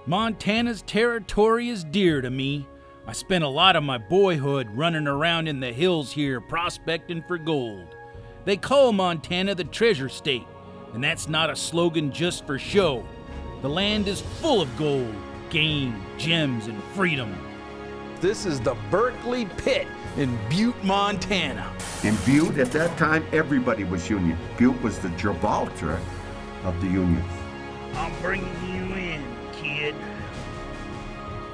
Montana's territory is dear to me. I spent a lot of my boyhood running around in the hills here prospecting for gold. They call Montana the treasure state, and that's not a slogan just for show. The land is full of gold, game, gems, and freedom. This is the Berkeley Pit in Butte, Montana. In Butte, at that time, everybody was Union. Butte was the Gibraltar of the Union. I'm bringing you in, kid.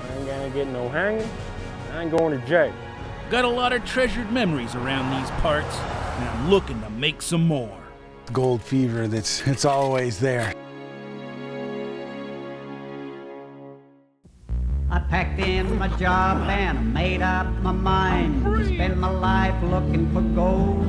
I ain't gonna get no hanging. I ain't going to jail. Got a lot of treasured memories around these parts, and I'm looking to make some more. Gold fever, it's always there. I packed in my job and I made up my mind to spend my life looking for gold.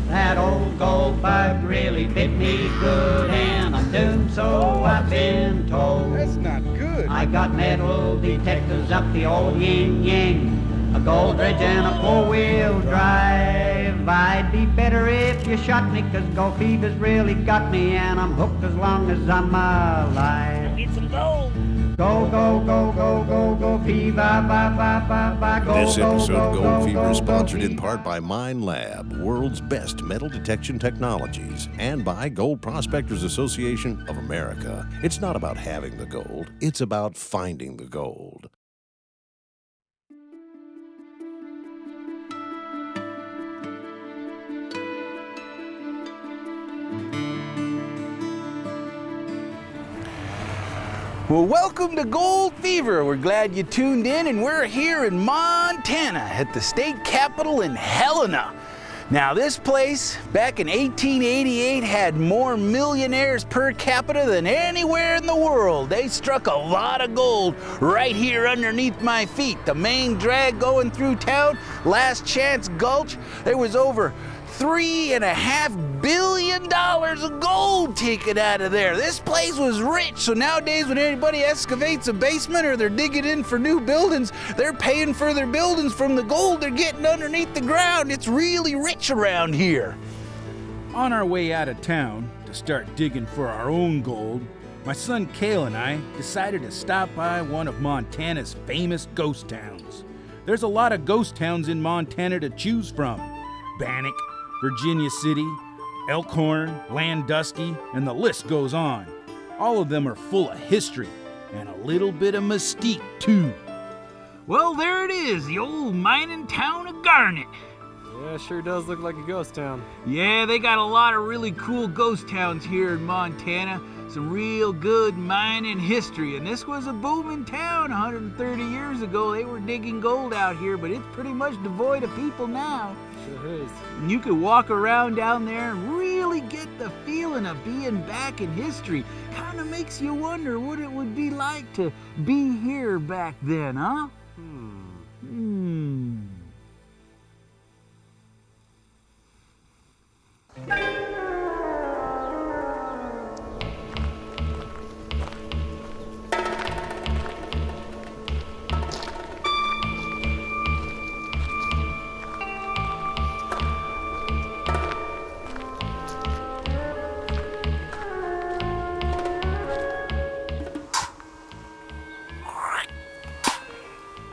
That old gold bug really bit me good, and I'm doomed, so I've been told. That's not good. I got metal detectors up the old yin-yang, a gold dredge and a four-wheel drive. I'd be better if you shot me, 'cause gold fever's really got me, and I'm hooked as long as I'm alive. Get some gold. Go, go, go, go, go, go, fever, ba, ba, ba, ba, go, This go, episode go, of go, Gold Fever go, is sponsored go, in part by Mine Lab, world's best metal detection technologies, and by Gold Prospectors Association of America. It's not about having the gold, it's about finding the gold. Well, welcome to Gold Fever. We're glad you tuned in, and we're here in Montana at the state capitol in Helena. Now, this place, back in 1888, had more millionaires per capita than anywhere in the world. They struck a lot of gold right here underneath my feet. The main drag going through town, Last Chance Gulch, there was over $3.5 billion of gold taken out of there. This place was rich, so nowadays when anybody excavates a basement or they're digging in for new buildings, they're paying for their buildings from the gold they're getting underneath the ground. It's really rich around here. On our way out of town to start digging for our own gold, my son Kael and I decided to stop by one of Montana's famous ghost towns. There's a lot of ghost towns in Montana to choose from. Bannock, Virginia City, Elkhorn, Landusky, and the list goes on. All of them are full of history and a little bit of mystique, too. Well, there it is, the old mining town of Garnet. Yeah, it sure does look like a ghost town. Yeah, they got a lot of really cool ghost towns here in Montana. Some real good mining history, and this was a booming town 130 years ago. They were digging gold out here, but it's pretty much devoid of people now. Sure is. And you could walk around down there and really get the feeling of being back in history. Kind of makes you wonder what it would be like to be here back then, huh?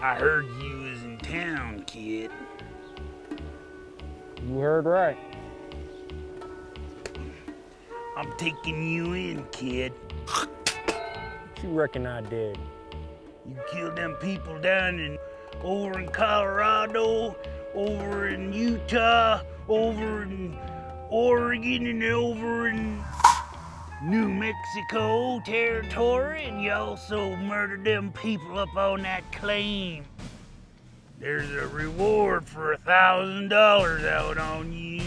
I heard you was in town, kid. You heard right. I'm taking you in, kid. What you reckon I did? You killed them people down over in Colorado, over in Utah, over in Oregon, and over in New Mexico territory, and you also murdered them people up on that claim. There's a reward for $1,000 out on you.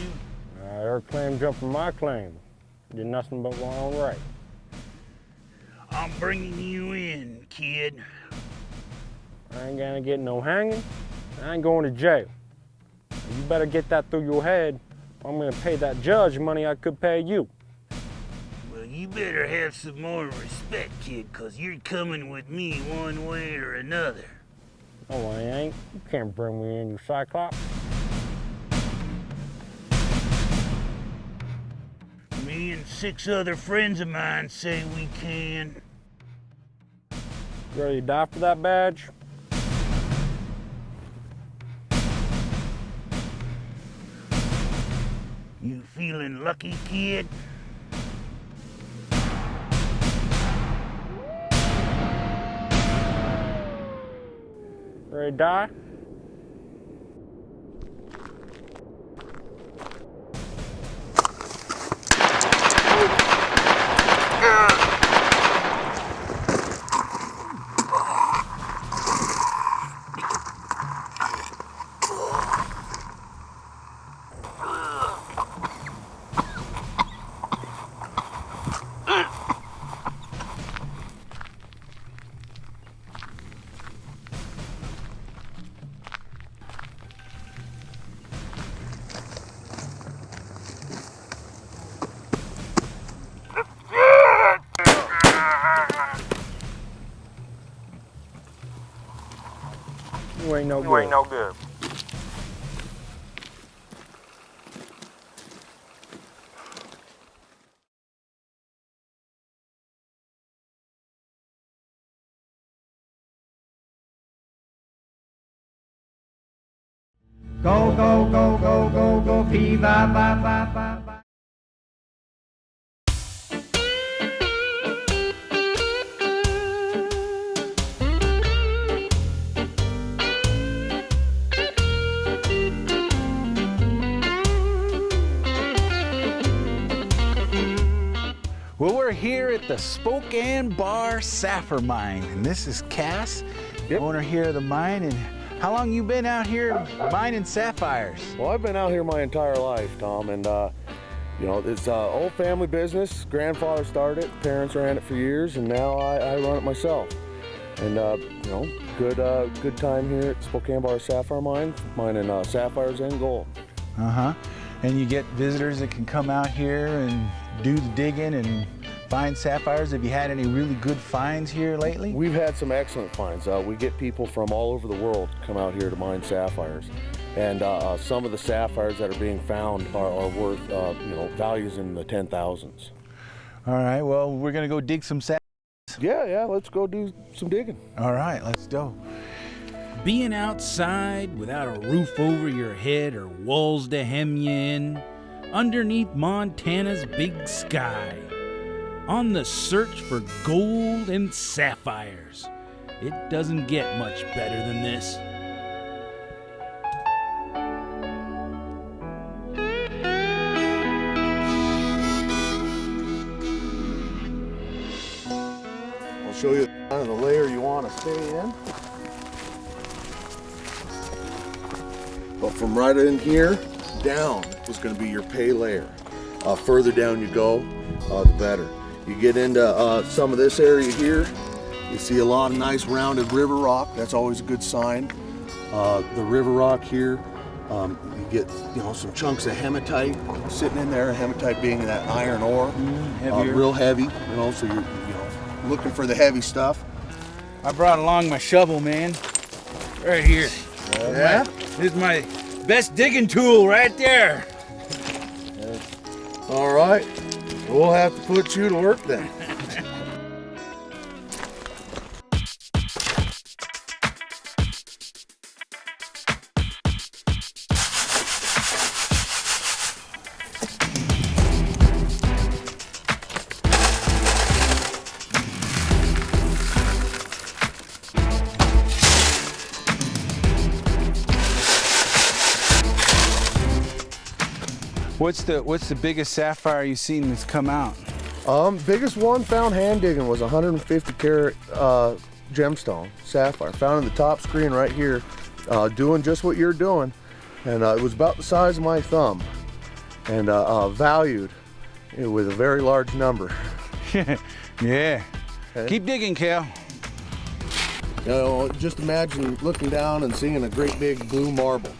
Her claim jumped from my claim. Did nothing but my own right. I'm bringing you in, kid. I ain't gonna get no hanging. I ain't going to jail. You better get that through your head, or I'm gonna pay that judge money I could pay you. Well, you better have some more respect, kid, 'cause you're coming with me one way or another. No, I ain't. You can't bring me in, you cyclops. Me and 6 other friends of mine say we can. You ready to die for that badge? You feeling lucky, kid? Ready to die? You ain't no good. Go, go, go, go, go, go, fever, ba, ba, ba, ba. Well, we're here at the Spokane Bar Sapphire Mine, and this is Cass, owner here of the mine. And how long you been out here mining sapphires? Well, I've been out here my entire life, Tom, and you know, it's old family business. Grandfather started it, parents ran it for years, and now I run it myself. And you know, good time here at Spokane Bar Sapphire Mine, mining sapphires and gold. And you get visitors that can come out here and do the digging and find sapphires. Have you had any really good finds here lately? We've had some excellent finds. We get people from all over the world come out here to mine sapphires. And some of the sapphires that are being found are worth, you know, values in the 10,000s. All right, well, we're gonna go dig some sapphires. Yeah, let's go do some digging. All right, let's go. Being outside without a roof over your head or walls to hem you in, underneath Montana's big sky, on the search for gold and sapphires. It doesn't get much better than this. I'll show you kind of the layer you want to stay in. But from right in here down is going to be your pay layer. Further down you go, the better. You get into some of this area here, you see a lot of nice rounded river rock. That's always a good sign. The river rock here, you get, you know, some chunks of hematite sitting in there. Hematite being that iron ore, real heavy. You know, so you're looking for the heavy stuff. I brought along my shovel, man. Right here. Yeah. This is my best digging tool right there. All right. We'll have to put you to work then. What's the biggest sapphire you've seen that's come out? Biggest one found hand digging was 150 carat gemstone sapphire. Found in the top screen right here, doing just what you're doing. And it was about the size of my thumb and valued with a very large number. Yeah. Okay. Keep digging, Kael. You know, just imagine looking down and seeing a great big blue marble.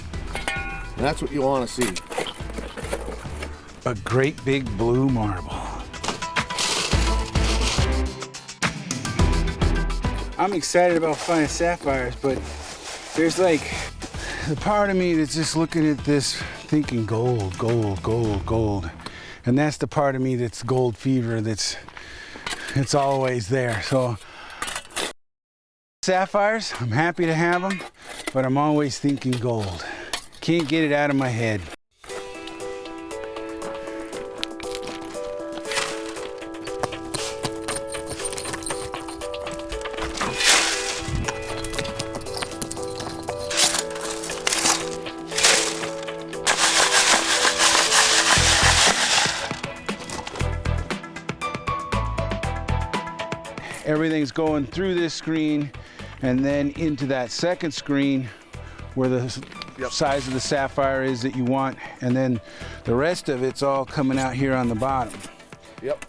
And that's what you want to see. A great big blue marble. I'm excited about finding sapphires, but there's like the part of me that's just looking at this thinking gold, gold, gold, gold. And that's the part of me that's gold fever, it's always there. So Sapphires, I'm happy to have them, but I'm always thinking gold. Can't get it out of my head. Everything's going through this screen and then into that second screen where the size of the sapphire is that you want, and then the rest of it's all coming out here on the bottom. Yep.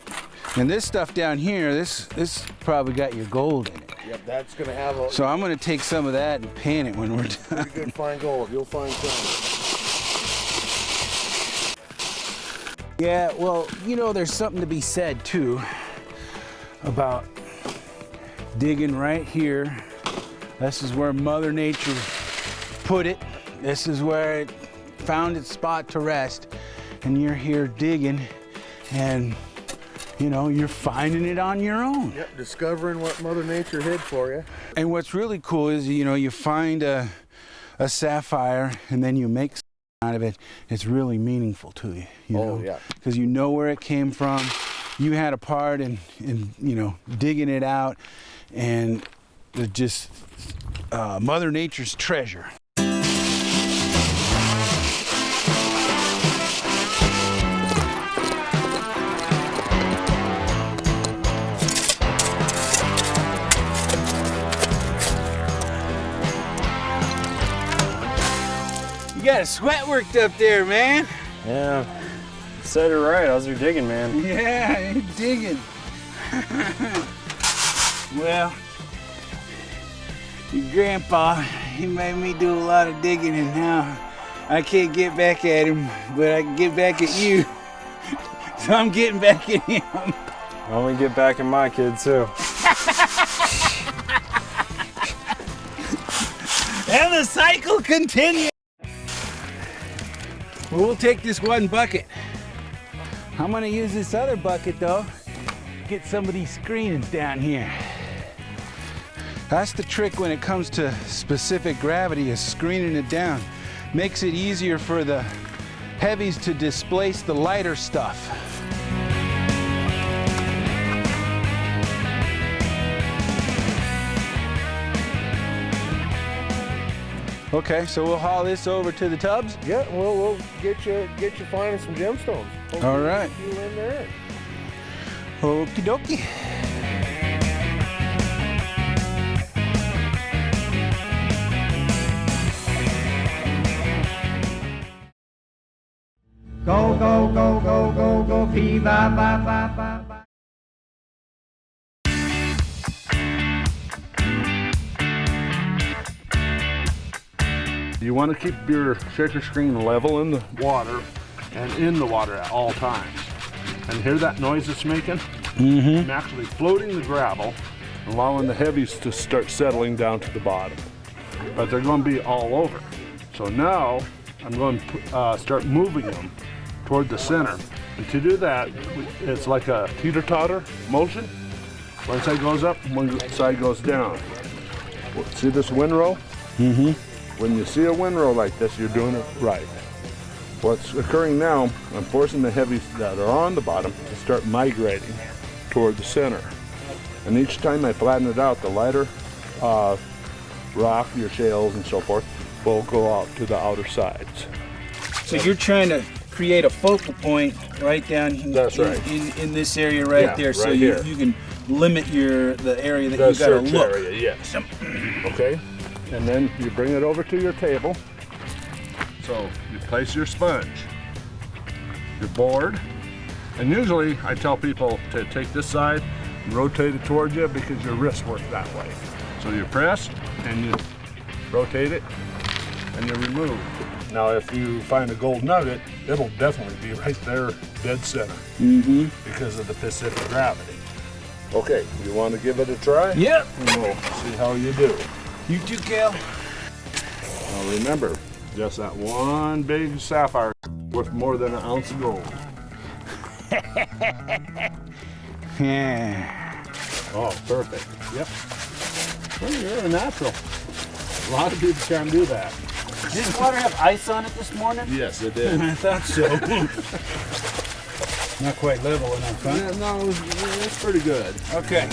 And this stuff down here, this probably got your gold in it. Yep, that's gonna have a So I'm gonna take some of that and pan it when we're done. pretty good fine gold. You'll find some. Yeah, well, you know, there's something to be said too about digging right here. This is where Mother Nature put it. This is where it found its spot to rest. And you're here digging and, you know, you're finding it on your own. Yep, discovering what Mother Nature hid for you. And what's really cool is, you know, you find a sapphire and then you make something out of it. It's really meaningful to you, you know? Yeah. Because you know where it came from. You had a part in you know, digging it out, and it's just Mother Nature's treasure. You got a sweat worked up there, man. Yeah. Said it right. How's your digging, man? Yeah, you're digging. Well, your grandpa, he made me do a lot of digging, and now I can't get back at him, but I can get back at you. So I'm getting back at him. I'm gonna get back at my kid too. And the cycle continues. Well, we'll take this one bucket. I'm gonna use this other bucket though, get some of these screenings down here. That's the trick when it comes to specific gravity, is screening it down. Makes it easier for the heavies to displace the lighter stuff. Okay, so we'll haul this over to the tubs. Yeah, well, we'll get you finding some gemstones. Hopefully All right. you in there. Okie dokie. Go, go, go, go, go, go, fever, ba, ba, ba, ba. You want to keep your shaker screen level in the water and in the water at all times. And hear that noise it's making? I'm actually floating the gravel, allowing the heavies to start settling down to the bottom. But they're going to be all over. So now I'm going to start moving them toward the center. And to do that, it's like a teeter-totter motion. One side goes up, one side goes down. See this windrow? When you see a windrow like this, you're doing it right. What's occurring now, I'm forcing the heavies that are on the bottom to start migrating toward the center. And each time I flatten it out, the lighter rock, your shales and so forth, will go out to the outer sides. So you're trying to create a focal point right down That's right. in this area right Yeah, there, so right you, here. you can limit the area that The you gotta search look. area, yes. Okay, and then you bring it over to your table. So you place your sponge, your board, and usually I tell people to take this side and rotate it toward you because your wrists work that way. So you press and you rotate it and you remove. Now if you find a gold nugget, it'll definitely be right there, dead center, because of the Pacific gravity. Okay, you want to give it a try? Yep. And we'll see how you do. You too, Kael. Now remember, just that one big sapphire worth more than an ounce of gold. Yeah. Oh, perfect. Yep. Well, you're a natural. A lot of people can't do that. Didn't water have ice on it this morning? Yes, it did. I thought so. Not quite level enough, huh? Yeah, no, it was pretty good. Okay.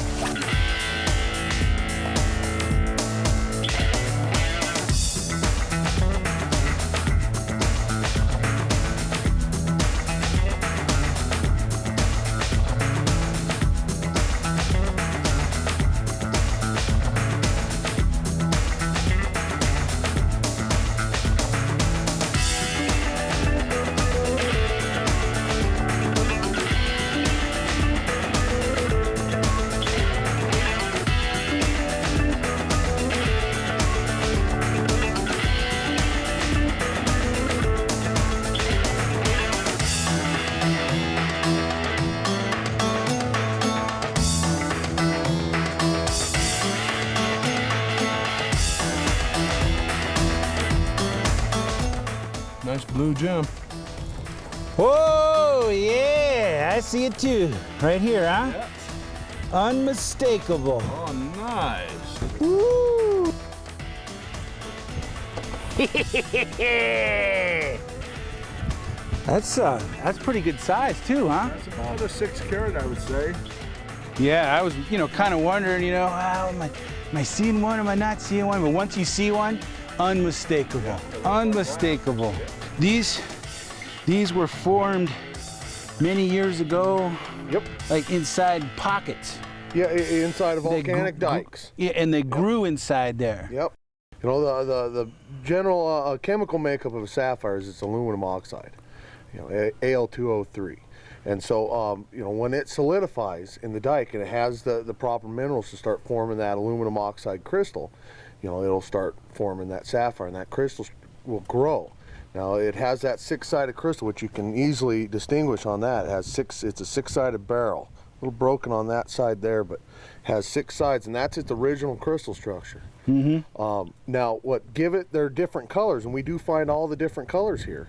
Nice blue gem. Oh, yeah, I see it too. Right here, huh? Yep. Unmistakable. Oh, nice. Woo! That's pretty good size too, huh? That's about a 6 carat, I would say. Yeah, I was, kind of wondering, am I seeing one? Am I not seeing one? But once you see one, unmistakable. Unmistakable. These were formed many years ago. Yep. Like inside pockets. Yeah, inside of volcanic dikes. Yeah, and they grew inside there. Yep. The general chemical makeup of a sapphire is it's aluminum oxide, Al2O3. And so, when it solidifies in the dike and it has the proper minerals to start forming that aluminum oxide crystal, it'll start forming that sapphire, and that crystal will grow. Now, it has that 6-sided crystal, which you can easily distinguish on that. It's a 6-sided barrel. A little broken on that side there, but has 6 sides, and that's its original crystal structure. Mm-hmm. Now, what give it their different colors, and we do find all the different colors here,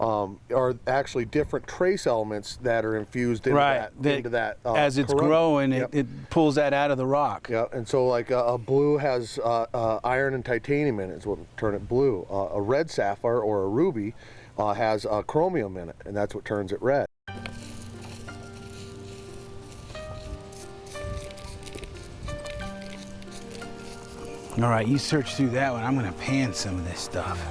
are actually different trace elements that are infused into that. As it's growing, it pulls that out of the rock. Yeah, and so like a blue has iron and titanium in it, is what would turn it blue. A red sapphire or a ruby has chromium in it, and that's what turns it red. All right, you search through that one. I'm gonna pan some of this stuff.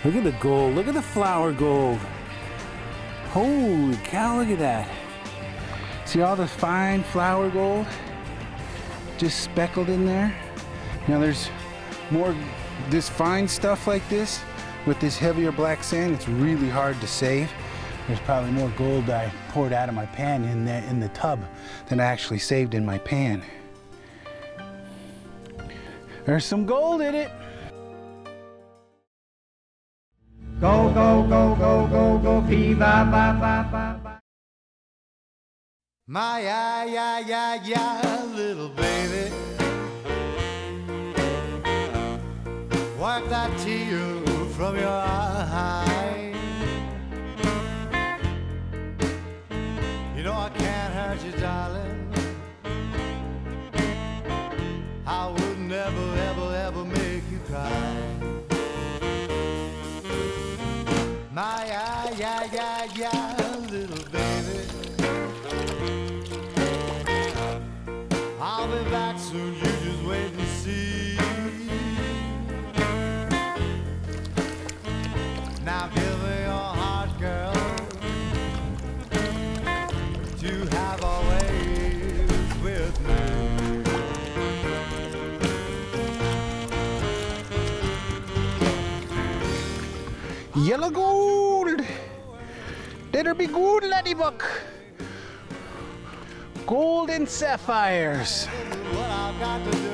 Look at the gold, look at the flower gold. Holy cow, look at that. See all the fine flower gold? Just speckled in there. Now there's more, this fine stuff like this, with this heavier black sand, it's really hard to save. There's probably more gold I poured out of my pan in there in the tub than I actually saved in my pan. There's some gold in it. Go, go, go, go, go, go, fever, ba, ba, ba, ba. My, yeah, little baby. Wipe that tear from your eye. You know I can't hurt you, darling. I would never, ever, ever make you cry. My, yeah, little baby. I'll be back soon, you just wait and see. Now give me your heart, girl, to have always with me. Yellow gold. That'll be good, laddybuck. Gold and sapphires. What I've got to do.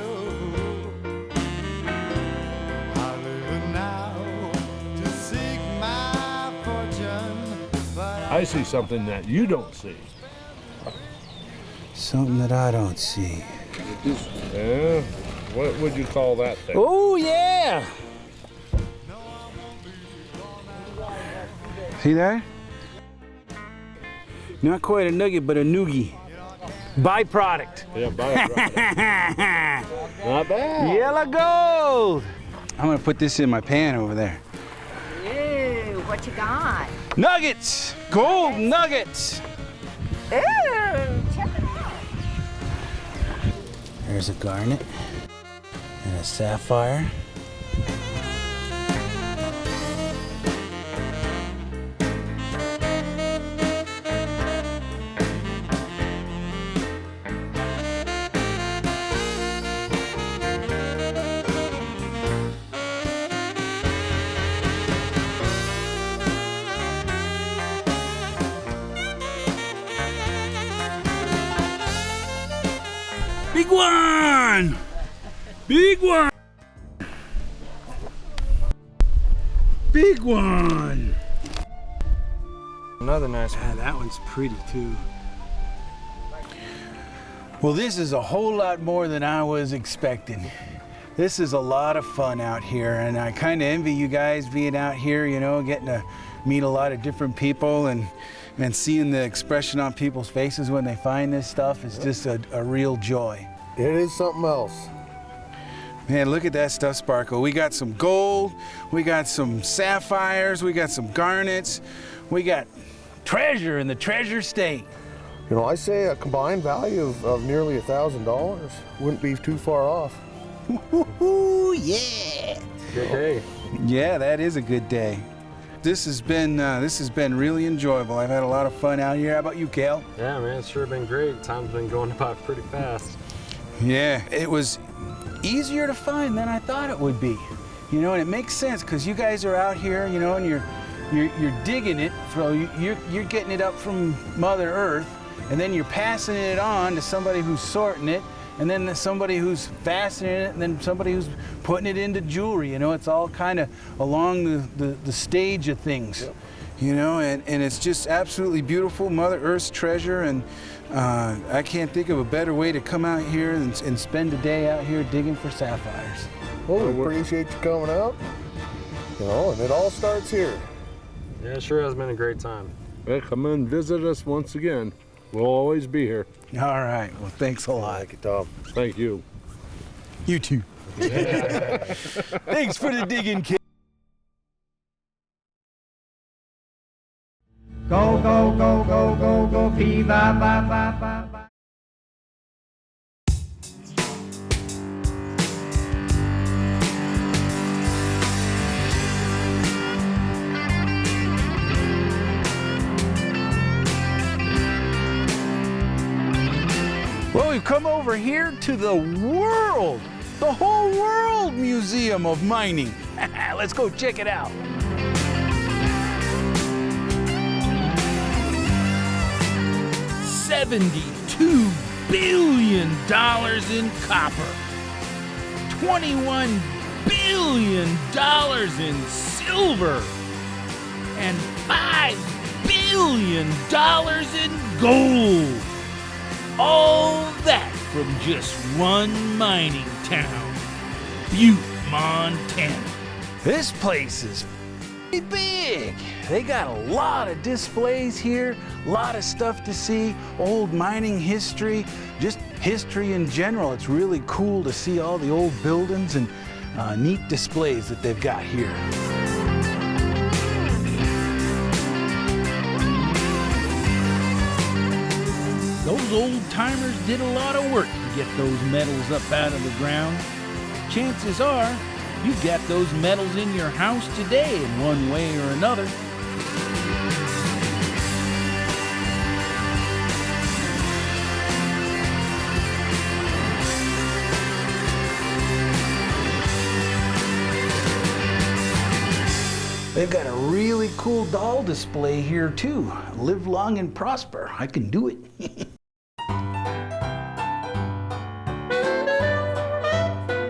I live now to seek my fortune, but I see something that you don't see. Something that I don't see. Yeah, what would you call that thing? Oh, yeah. See that? Not quite a nugget, but a noogie. Byproduct. Yeah, byproduct. Not bad. Yellow gold. I'm gonna put this in my pan over there. Ew, what you got? Nuggets, gold nuggets. Ew, check it out. There's a garnet and a sapphire. Big one! Big one! Big one! Another nice one. Yeah, that one's pretty too. Well, this is a whole lot more than I was expecting. This is a lot of fun out here, and I kind of envy you guys being out here, you know, getting to meet a lot of different people and seeing the expression on people's faces when they find this stuff is just a real joy. It is something else. Man, look at that stuff, Sparkle. We got some gold, we got some sapphires, we got some garnets, we got treasure in the treasure state. You know, I say a combined value of nearly $1,000 wouldn't be too far off. Woo-hoo, yeah! Good day. Yeah, that is a good day. This has been really enjoyable. I've had a lot of fun out here. How about you, Kael? Yeah, man, it's sure been great. Time's been going by pretty fast. Yeah, it was easier to find than I thought it would be. You know, and it makes sense because you guys are out here, you know, and you're digging it. You're getting it up from Mother Earth, and then you're passing it on to somebody who's sorting it, and then somebody who's fastening it, and then somebody who's putting it into jewelry. You know, it's all kind of along the stage of things. Yep. You know, and it's just absolutely beautiful, Mother Earth's treasure, and I can't think of a better way to come out here and spend a day out here digging for sapphires. Well, we appreciate you coming out. You know, and it all starts here. Yeah, it sure has been a great time. Well, come and visit us once again. We'll always be here. All right. Well, thanks a lot. Thank you, Tom. Thank you. You too. Thanks for the digging, kid. Go, go, go, go, go, go, fever, ba, ba, ba, ba. Well, we've come over here to the whole world museum of mining. Let's go check it out. $72 billion in copper, $21 billion in silver, and $5 billion in gold. All that from just one mining town, Butte, Montana. This place is big. They got a lot of displays here, a lot of stuff to see, old mining history, just history in general. It's really cool to see all the old buildings and neat displays that they've got here. Those old timers did a lot of work to get those metals up out of the ground. Chances are, you've got those metals in your house today in one way or another. They've got a really cool doll display here too. Live long and prosper. I can do it.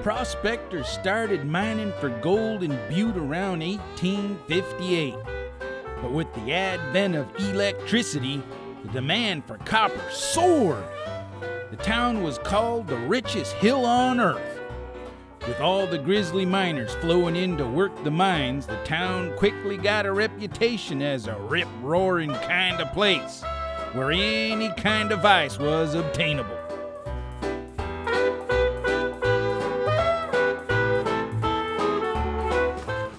Prospectors started mining for gold in Butte around 1858. But with the advent of electricity, the demand for copper soared. The town was called the richest hill on earth. With all the grizzly miners flowing in to work the mines, the town quickly got a reputation as a rip-roaring kind of place, where any kind of vice was obtainable.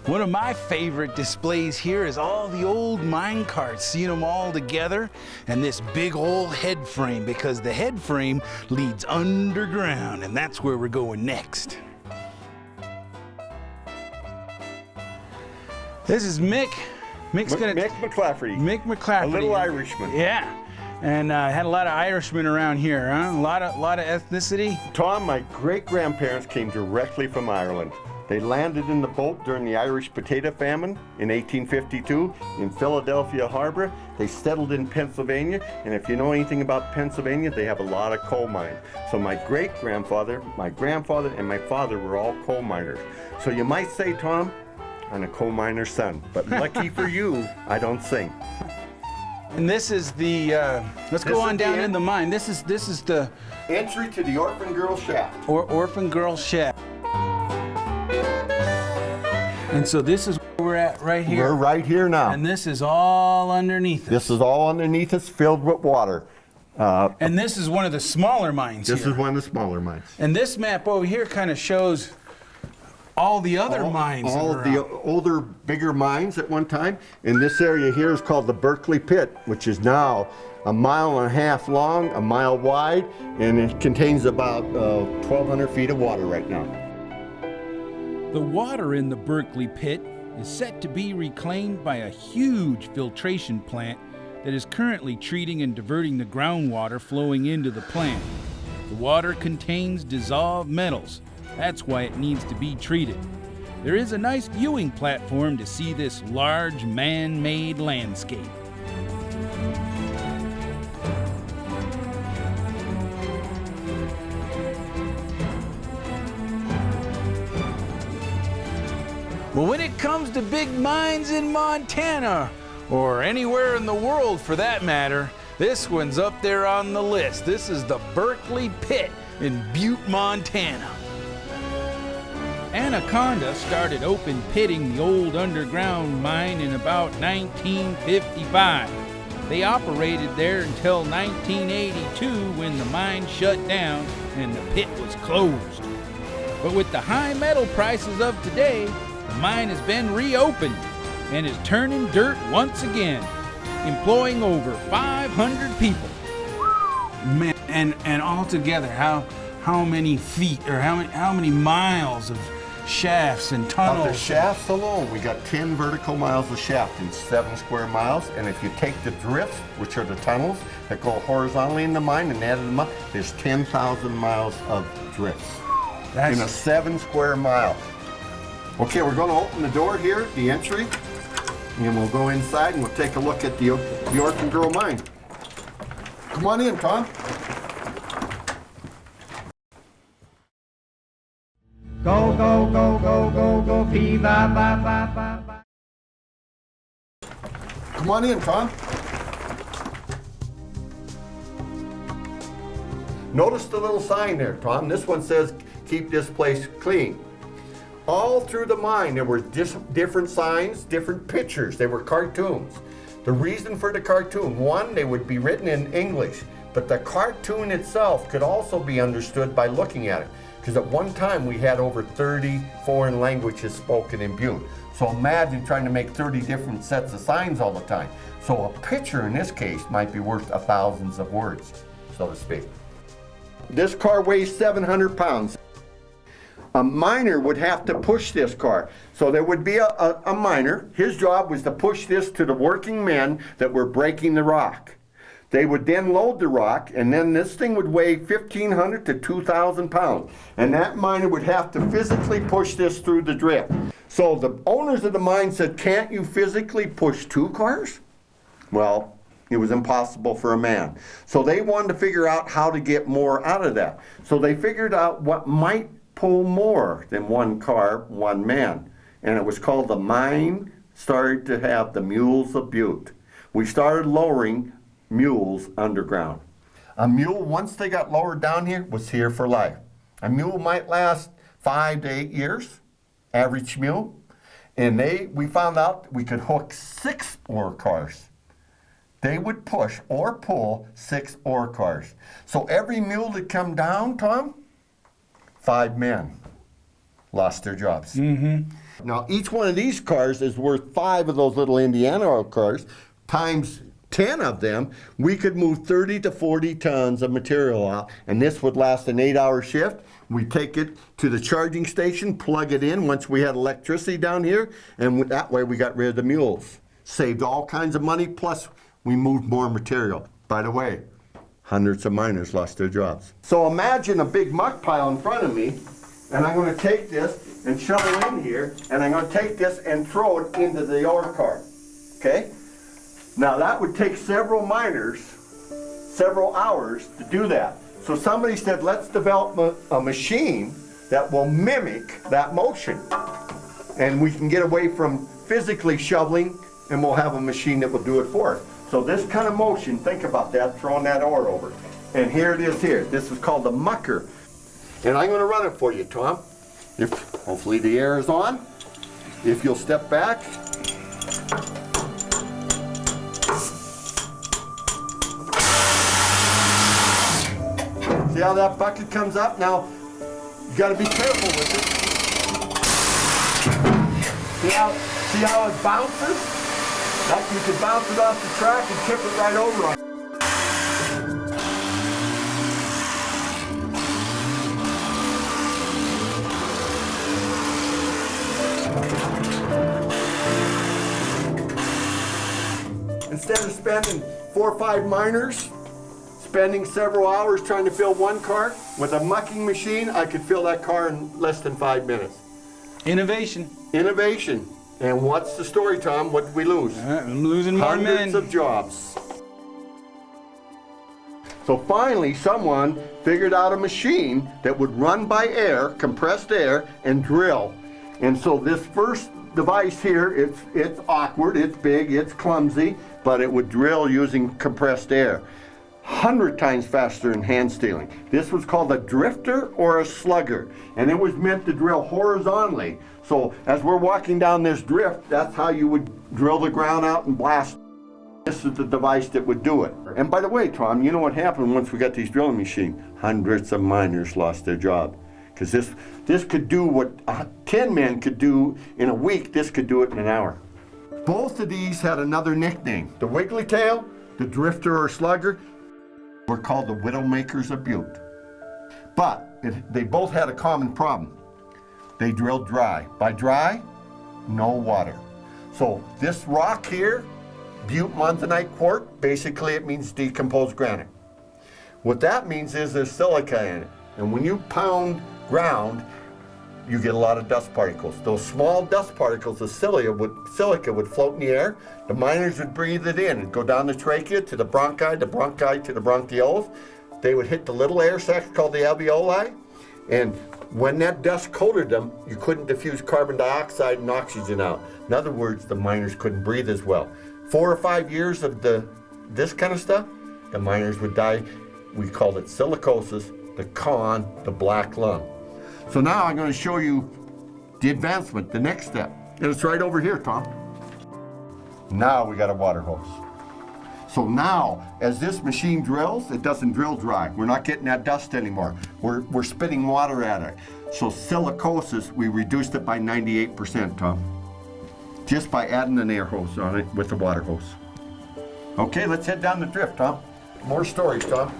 One of my favorite displays here is all the old mine carts, seeing them all together, and this big old head frame, because the head frame leads underground, and that's where we're going next. This is Mick. Mick McClafferty. Mick McClafferty. A little Irishman. Yeah. And had a lot of Irishmen around here, huh? A lot of ethnicity. Tom, my great-grandparents came directly from Ireland. They landed in the boat during the Irish potato famine in 1852 in Philadelphia Harbor. They settled in Pennsylvania, and if you know anything about Pennsylvania, they have a lot of coal mines. So my great-grandfather, my grandfather, and my father were all coal miners. So you might say, Tom, I'm a coal miner's son, but lucky for you, I don't sing. And this is the, let's go on down in the mine. This is the entry to the Orphan Girl Shaft. Orphan Girl Shaft. And so this is where we're at right here. We're right here now. And this is all underneath us. This is all underneath us, filled with water. And this is one of the smaller mines This here. is one of the smaller mines. And this map over here kind of shows all the other mines. All of the older, bigger mines at one time. And this area here is called the Berkeley Pit, which is now 1.5 miles long, 1 mile wide, and it contains about 1,200 feet of water right now. The water in the Berkeley Pit is set to be reclaimed by a huge filtration plant that is currently treating and diverting the groundwater flowing into the plant. The water contains dissolved metals. That's why it needs to be treated. There is a nice viewing platform to see this large man-made landscape. Well, when it comes to big mines in Montana, or anywhere in the world for that matter, this one's up there on the list. This is the Berkeley Pit in Butte, Montana. Anaconda started open pitting the old underground mine in about 1955. They operated there until 1982 when the mine shut down and the pit was closed. But with the high metal prices of today, the mine has been reopened and is turning dirt once again, employing over 500 people. Man, and altogether, how many feet or how many miles of shafts and tunnels? Of the shafts alone, we got 10 vertical miles of shaft in 7 square miles. And if you take the drifts, which are the tunnels that go horizontally in the mine and add them up, there's 10,000 miles of drifts in a 7 square mile. Okay, we're going to open the door here, the entry, and we'll go inside and we'll take a look at the Orphan Girl mine. Come on in, Tom. Go, go, go, go, go, go, fee, ba, ba, ba, ba, ba. Come on in, Tom. Notice the little sign there, Tom. This one says, keep this place clean. All through the mine, there were different signs, different pictures. They were cartoons. The reason for the cartoon, one, they would be written in English, but the cartoon itself could also be understood by looking at it. Because at one time, we had over 30 foreign languages spoken in Butte. So imagine trying to make 30 different sets of signs all the time. So a picture in this case might be worth thousands of words, so to speak. This car weighs 700 pounds. A miner would have to push this car. So there would be a miner. His job was to push this to the working men that were breaking the rock. They would then load the rock, and then this thing would weigh 1,500 to 2,000 pounds. And that miner would have to physically push this through the drift. So the owners of the mine said, can't you physically push 2 cars? Well, it was impossible for a man. So they wanted to figure out how to get more out of that. So they figured out what might pull more than 1 car, 1 man. And it was called, the mine started to have the mules of Butte. We started lowering mules underground. A mule, once they got lowered down here, was here for life. A mule might last 5 to 8 years, average mule. And we found out we could hook 6 ore cars. They would push or pull 6 ore cars. So every mule that come down, Tom, 5 men lost their jobs. Now each one of these cars is worth 5 of those little Indiana oil cars times 10 of them. We could move 30 to 40 tons of material out, and this would last an 8-hour shift. We take it to the charging station, plug it in once we had electricity down here, and that way we got rid of the mules. Saved all kinds of money, plus we moved more material. By the way, hundreds of miners lost their jobs. So imagine a big muck pile in front of me, and I'm going to take this and shovel in here, and I'm going to take this and throw it into the ore car. Okay? Now that would take several miners, several hours to do that. So somebody said, let's develop a machine that will mimic that motion. And we can get away from physically shoveling, and we'll have a machine that will do it for us. So this kind of motion, think about that, throwing that ore over. And here it is here. This is called the mucker. And I'm going to run it for you, Tom. If hopefully the air is on. If you'll step back. See how that bucket comes up? Now, you got to be careful with it. See how it bounces? Like you could bounce it off the track and tip it right over on. Instead of spending 4 or 5 miners, spending several hours trying to fill 1 car, with a mucking machine, I could fill that car in less than 5 minutes. Innovation. Innovation. And what's the story, Tom? What did we lose? I'm losing more men. Hundreds of jobs. So finally, someone figured out a machine that would run by air, compressed air, and drill. And so this first device here, it's awkward, it's big, it's clumsy, but it would drill using compressed air. 100 times faster than hand stealing. This was called a drifter or a slugger, and it was meant to drill horizontally. So as we're walking down this drift, that's how you would drill the ground out and blast. This is the device that would do it. And by the way, Tom, you know what happened once we got these drilling machines? Hundreds of miners lost their job. Because this could do what 10 men could do in a week, this could do it in an hour. Both of these had another nickname. The wiggly tail, the drifter or slugger, were called the Widowmakers of Butte. But they both had a common problem. They drilled dry. By dry, no water. So this rock here, Butte Monzonite quartz, basically it means decomposed granite. What that means is there's silica in it. And when you pound ground, you get a lot of dust particles. Those small dust particles of silica would float in the air. The miners would breathe it in and go down the trachea to the bronchi to the bronchioles. They would hit the little air sacs called the alveoli. And when that dust coated them, you couldn't diffuse carbon dioxide and oxygen out. In other words, the miners couldn't breathe as well. 4 or 5 years of this kind of stuff, the miners would die. We called it silicosis, the con, the black lung. So now I'm going to show you the advancement, the next step. And it's right over here, Tom. Now we got a water hose. So now, as this machine drills, it doesn't drill dry. We're not getting that dust anymore. We're spitting water at it. So silicosis, we reduced it by 98%, Tom. Just by adding an air hose on it with the water hose. Okay, let's head down the drift, Tom. More stories, Tom.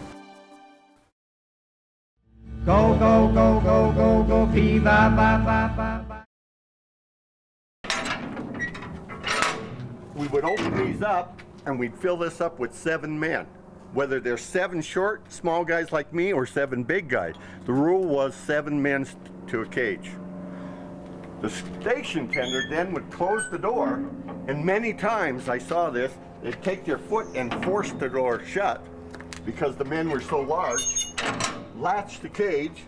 Go, go, go, go, go, go, fee, ba, ba, ba, ba, ba. We would open these up and we'd fill this up with 7 men. whether they're 7 short, small guys like me or 7 big guys. The rule was 7 men to a cage. The station tender then would close the door, and many times I saw this, they'd take their foot and force the door shut because the men were so large, latch the cage,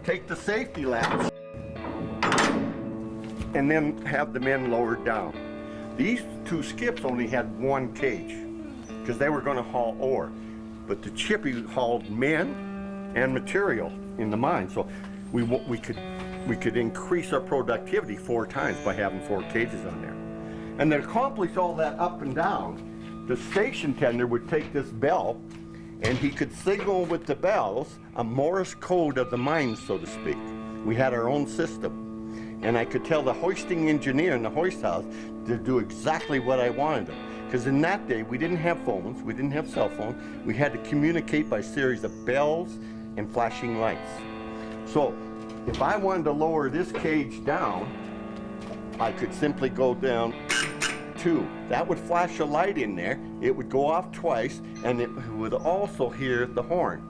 take the safety latch, and then have the men lowered down. These 2 skips only had 1 cage because they were going to haul ore, but the chippy hauled men and material in the mine, so we could increase our productivity 4 times by having 4 cages on there. And to accomplish all that up and down, the station tender would take this bell and he could signal with the bells a Morse code of the mine, so to speak. We had our own system. And I could tell the hoisting engineer in the hoist house to do exactly what I wanted them. Because in that day, we didn't have phones, we didn't have cell phones, we had to communicate by a series of bells and flashing lights. So if I wanted to lower this cage down, I could simply go down 2. That would flash a light in there, it would go off twice, and it would also hear the horn.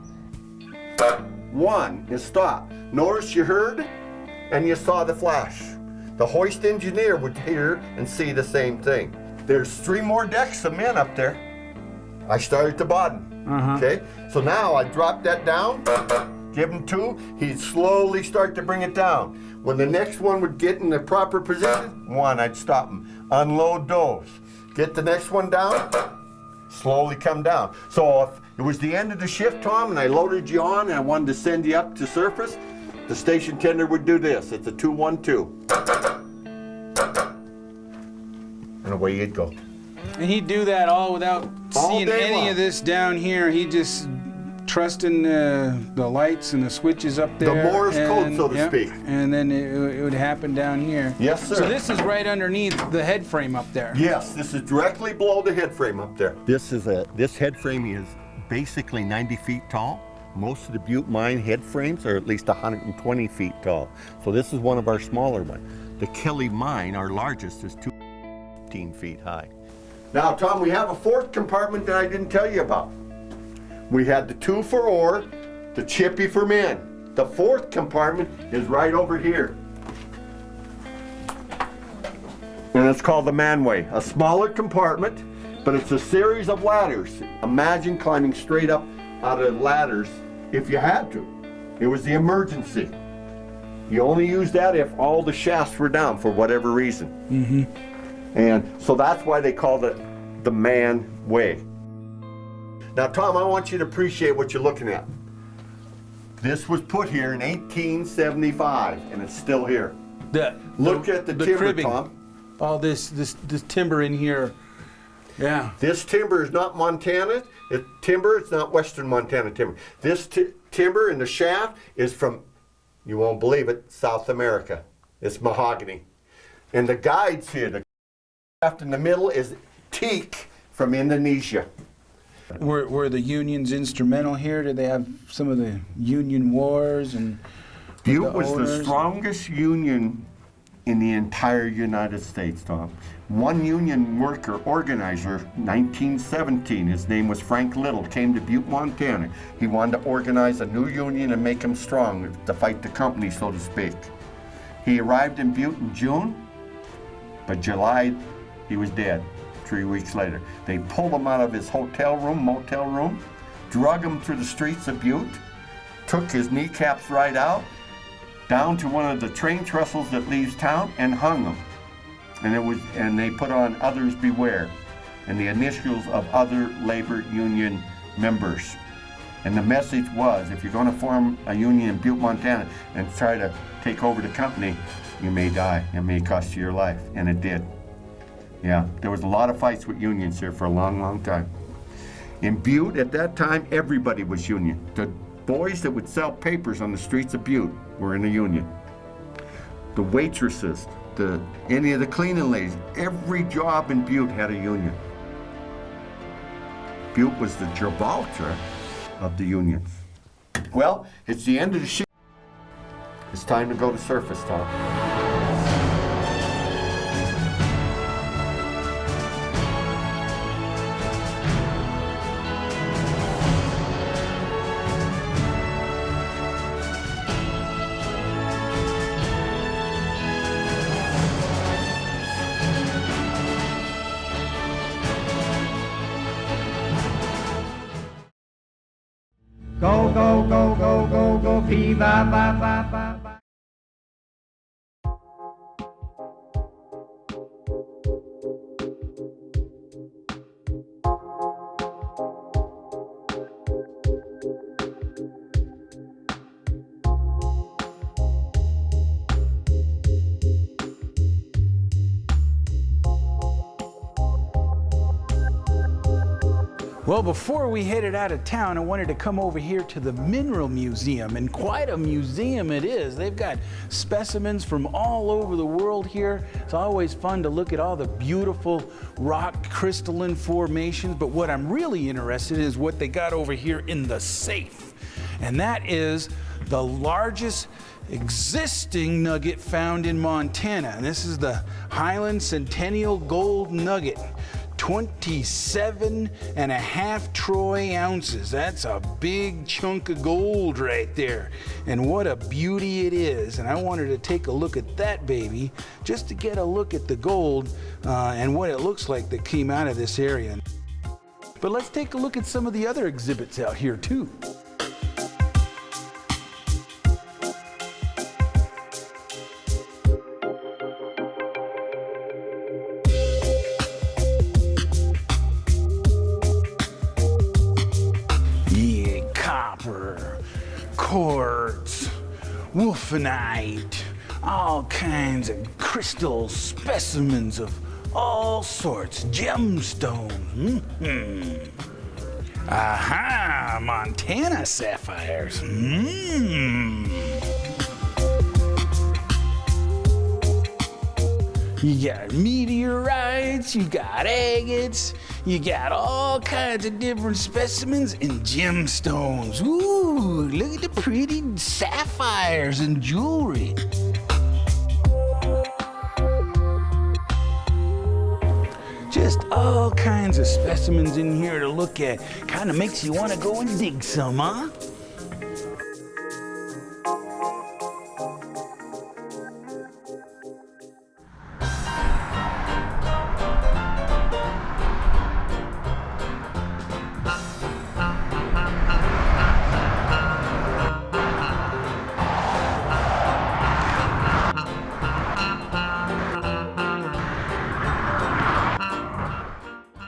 1 is stop. Notice you heard and you saw the flash. The hoist engineer would hear and see the same thing. There's 3 more decks of men up there. I start at the bottom, okay? So now I drop that down, give him 2, he'd slowly start to bring it down. When the next one would get in the proper position, 1, I'd stop him, unload those. Get the next one down, slowly come down. So if it was the end of the shift, Tom, and I loaded you on and I wanted to send you up to surface, the station tender would do this. It's a 2-1-2. And away you'd go. And he'd do that all without seeing any long. of this down here. He just trusting the lights and the switches up there. The Morse code, so to yep, speak. And then it would happen down here. Yes, sir. So this is right underneath the head frame up there. Yes, this is directly below the head frame up there. This head frame is basically 90 feet tall. Most of the Butte mine head frames are at least 120 feet tall. So this is one of our smaller ones. The Kelly mine, our largest, is 15 feet high. Now, Tom, we have a 4th compartment that I didn't tell you about. We had the 2 for ore, the chippy for men. The 4th compartment is right over here. And it's called the manway, a smaller compartment, but it's a series of ladders. Imagine climbing straight up out of ladders if you had to. It was the emergency. You only use that if all the shafts were down for whatever reason. And so that's why they called it the man way. Now, Tom, I want you to appreciate what you're looking at. This was put here in 1875, and it's still here. Look at the timber, cribbing. Tom. All this timber in here. Yeah. This timber is not Montana timber. It's not Western Montana timber. This timber in the shaft is from, you won't believe it, South America. It's mahogany. And the guides here, the shaft in the middle is teak from Indonesia. Were the unions instrumental here? Did they have some of the union wars and Butte was the strongest union in the entire United States, Tom. One union worker organizer, 1917, his name was Frank Little, came to Butte, Montana. He wanted to organize a new union and make them strong to fight the company, so to speak. He arrived in Butte in June. By July, he was dead. 3 weeks later. They pulled him out of his motel room, drug him through the streets of Butte, took his kneecaps right out, down to one of the train trestles that leaves town, and hung him. And they put on "Others Beware" and the initials of other labor union members. And the message was, if you're going to form a union in Butte, Montana, and try to take over the company, you may die. It may cost you your life, and it did. Yeah, there was a lot of fights with unions here for a long, long time. In Butte, at that time, everybody was union. The boys that would sell papers on the streets of Butte were in a union. The waitresses, any of the cleaning ladies, every job in Butte had a union. Butte was the Gibraltar of the unions. Well, it's the end of the shift. It's time to go to surface, Tom. go, go, go, go, go, fever, ba, ba, ba, ba. Well, before we headed out of town, I wanted to come over here to the Mineral Museum, and quite a museum it is. They've got specimens from all over the world here. It's always fun to look at all the beautiful rock crystalline formations, but what I'm really interested in is what they got over here in the safe. And that is the largest existing nugget found in Montana. And this is the Highland Centennial Gold Nugget. 27.5 troy ounces. That's a big chunk of gold right there. And what a beauty it is. And I wanted to take a look at that baby just to get a look at the gold and what it looks like that came out of this area. But let's take a look at some of the other exhibits out here too. Quartz, wolfenite, all kinds of crystal specimens of all sorts, gemstones. Aha, Montana sapphires. You got meteorites, you got agates, you got all kinds of different specimens and gemstones. Ooh, look at the pretty sapphires and jewelry. Just all kinds of specimens in here to look at. Kind of makes you want to go and dig some, huh?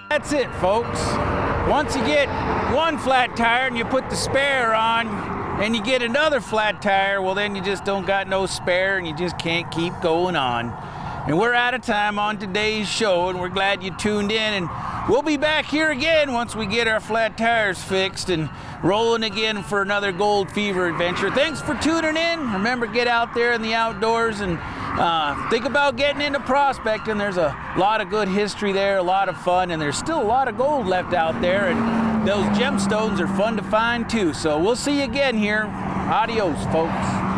That's it, folks. Once you get one flat tire and you put the spare on and you get another flat tire, well, then you just don't got no spare and you just can't keep going on. And we're out of time on today's show, and we're glad you tuned in, and we'll be back here again once we get our flat tires fixed and rolling again for another Gold Fever adventure. Thanks for tuning in. Remember, get out there in the outdoors and think about getting into prospecting. There's a lot of good history there, a lot of fun, and there's still a lot of gold left out there, and those gemstones are fun to find too. So we'll see you again here. Adios, folks.